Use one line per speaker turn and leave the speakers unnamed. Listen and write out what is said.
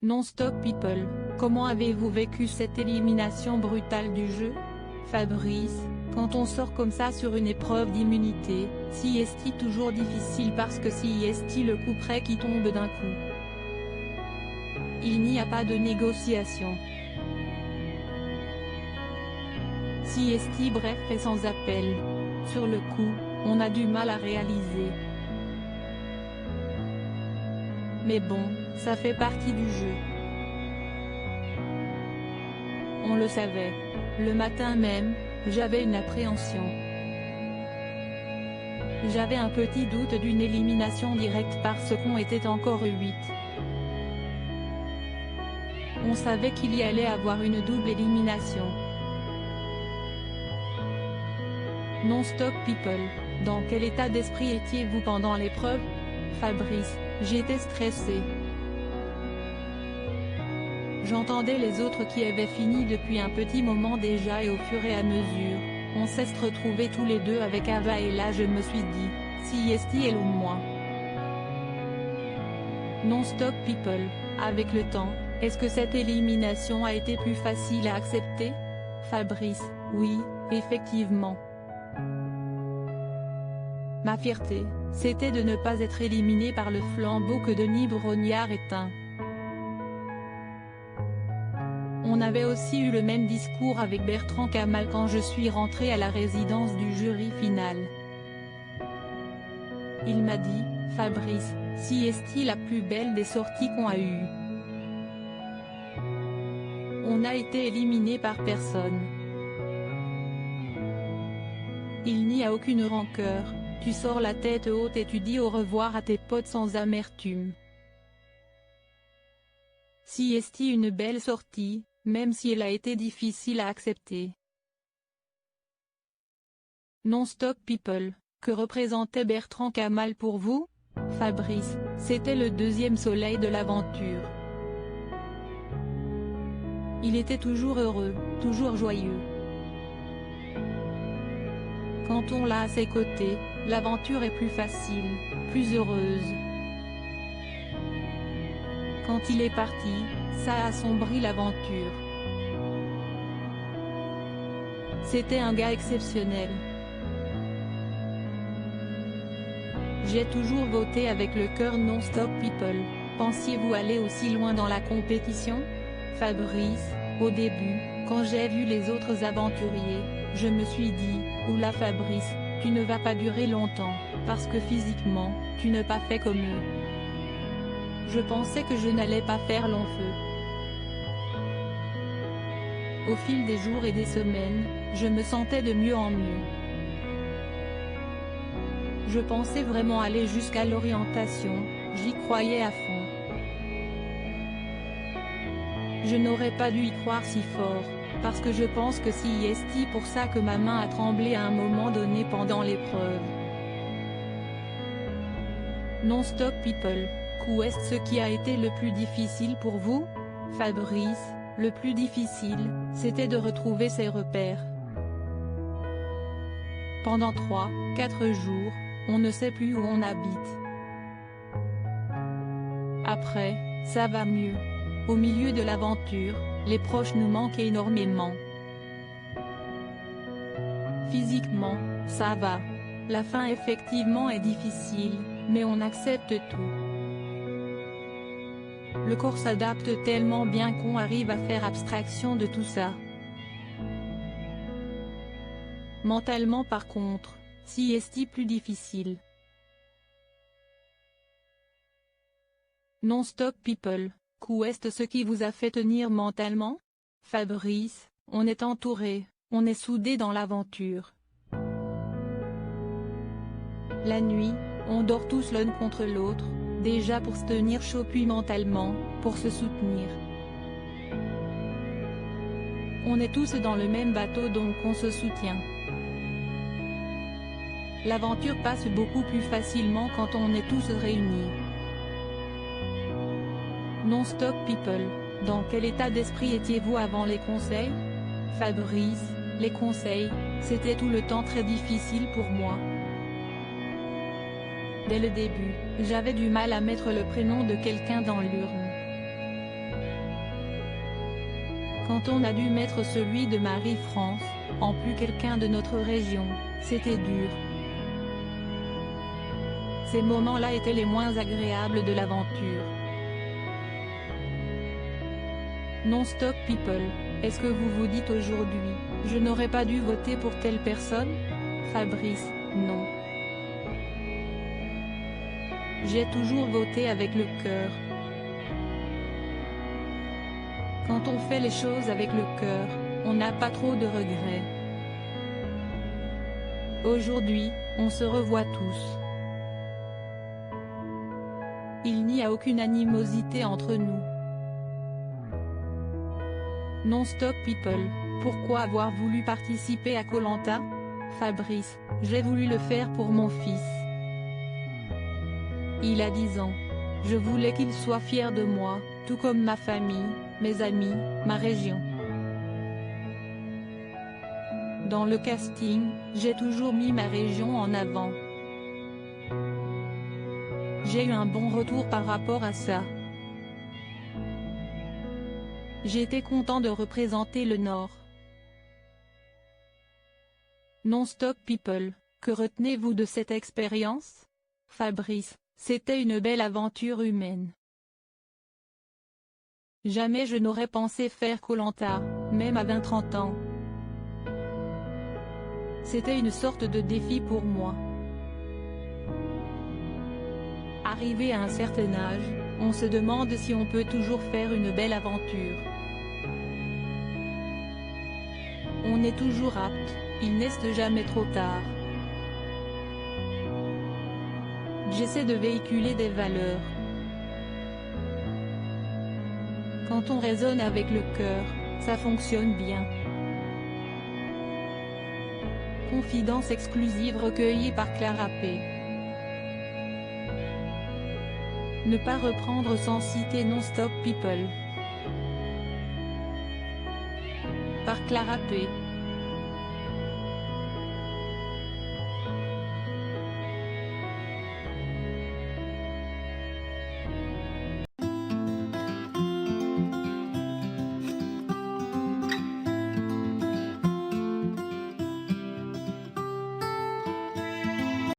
Non-stop people, comment avez-vous vécu cette élimination brutale du jeu? Fabrice, quand on sort comme ça sur une épreuve d'immunité, si est toujours difficile parce que si est le coup près qui tombe d'un coup. Il n'y a pas de négociation. Si est bref et sans appel. Sur le coup, on a du mal à réaliser. Mais bon, ça fait partie du jeu. On le savait. Le matin même, j'avais une appréhension. J'avais un petit doute d'une élimination directe parce qu'on était encore 8. On savait qu'il y allait avoir une double élimination. Non-stop people, dans quel état d'esprit étiez-vous pendant l'épreuve? Fabrice, j'étais stressé. J'entendais les autres qui avaient fini depuis un petit moment déjà et au fur et à mesure, on s'est retrouvés tous les deux avec Ava et là je me suis dit, si est elle ou moi. Non-stop people, avec le temps, est-ce que cette élimination a été plus facile à accepter? Fabrice, oui, effectivement. Ma fierté, c'était de ne pas être éliminé par le flambeau que Denis Brognard éteint. On avait aussi eu le même discours avec Bertrand Kamal quand je suis rentré à la résidence du jury final. Il m'a dit, Fabrice, si est la plus belle des sorties qu'on a eues. On n'a été éliminé par personne. Il n'y a aucune rancœur, tu sors la tête haute et tu dis au revoir à tes potes sans amertume. Si est une belle sortie, même si elle a été difficile à accepter. Non-stop people, que représentait Bertrand Kamal pour vous? Fabrice, c'était le deuxième soleil de l'aventure. Il était toujours heureux, toujours joyeux. Quand on l'a à ses côtés, l'aventure est plus facile, plus heureuse. Quand il est parti, ça a assombri l'aventure. C'était un gars exceptionnel. J'ai toujours voté avec le cœur non-stop people. Pensiez-vous aller aussi loin dans la compétition? Fabrice, au début, quand j'ai vu les autres aventuriers, je me suis dit, oula Fabrice, tu ne vas pas durer longtemps, parce que physiquement, tu n'es pas fait comme eux. Je pensais que je n'allais pas faire long feu. Au fil des jours et des semaines, je me sentais de mieux en mieux. Je pensais vraiment aller jusqu'à l'orientation, j'y croyais à fond. Je n'aurais pas dû y croire si fort, parce que je pense que si est pour ça que ma main a tremblé à un moment donné pendant l'épreuve. Non-stop people, qu'est ce qui a été le plus difficile pour vous? Fabrice, le plus difficile, c'était de retrouver ses repères. Pendant 3-4 jours, on ne sait plus où on habite. Après, ça va mieux. Au milieu de l'aventure, les proches nous manquent énormément. Physiquement, ça va. La fin effectivement est difficile, mais on accepte tout. Le corps s'adapte tellement bien qu'on arrive à faire abstraction de tout ça. Mentalement par contre, si est plus difficile. Non-stop people, qu'est ce qui vous a fait tenir mentalement? Fabrice, on est entouré, on est soudé dans l'aventure. La nuit, on dort tous l'un contre l'autre, déjà pour se tenir chaud puis mentalement, pour se soutenir. On est tous dans le même bateau donc on se soutient. L'aventure passe beaucoup plus facilement quand on est tous réunis. Non-stop people, dans quel état d'esprit étiez-vous avant les conseils? Fabrice, les conseils, c'était tout le temps très difficile pour moi. Dès le début, j'avais du mal à mettre le prénom de quelqu'un dans l'urne. Quand on a dû mettre celui de Marie-France, en plus quelqu'un de notre région, c'était dur. Ces moments-là étaient les moins agréables de l'aventure. Non-stop people, est-ce que vous vous dites aujourd'hui, je n'aurais pas dû voter pour telle personne? Fabrice, non. J'ai toujours voté avec le cœur. Quand on fait les choses avec le cœur, on n'a pas trop de regrets. Aujourd'hui, on se revoit tous. Il n'y a aucune animosité entre nous. Non-stop people, pourquoi avoir voulu participer à Koh Lanta? Fabrice, j'ai voulu le faire pour mon fils. Il a 10 ans. Je voulais qu'il soit fier de moi, tout comme ma famille, mes amis, ma région. Dans le casting, j'ai toujours mis ma région en avant. J'ai eu un bon retour par rapport à ça. J'étais content de représenter le Nord. Non-stop people, que retenez-vous de cette expérience? Fabrice, c'était une belle aventure humaine. Jamais je n'aurais pensé faire Koh Lanta, même à 20-30 ans. C'était une sorte de défi pour moi. Arrivé à un certain âge, on se demande si on peut toujours faire une belle aventure. On est toujours apte, il n'est jamais trop tard. J'essaie de véhiculer des valeurs. Quand on raisonne avec le cœur, ça fonctionne bien. Confidence exclusive recueillie par Clara P. Ne pas reprendre sans citer Non-stop people. Par Clara P.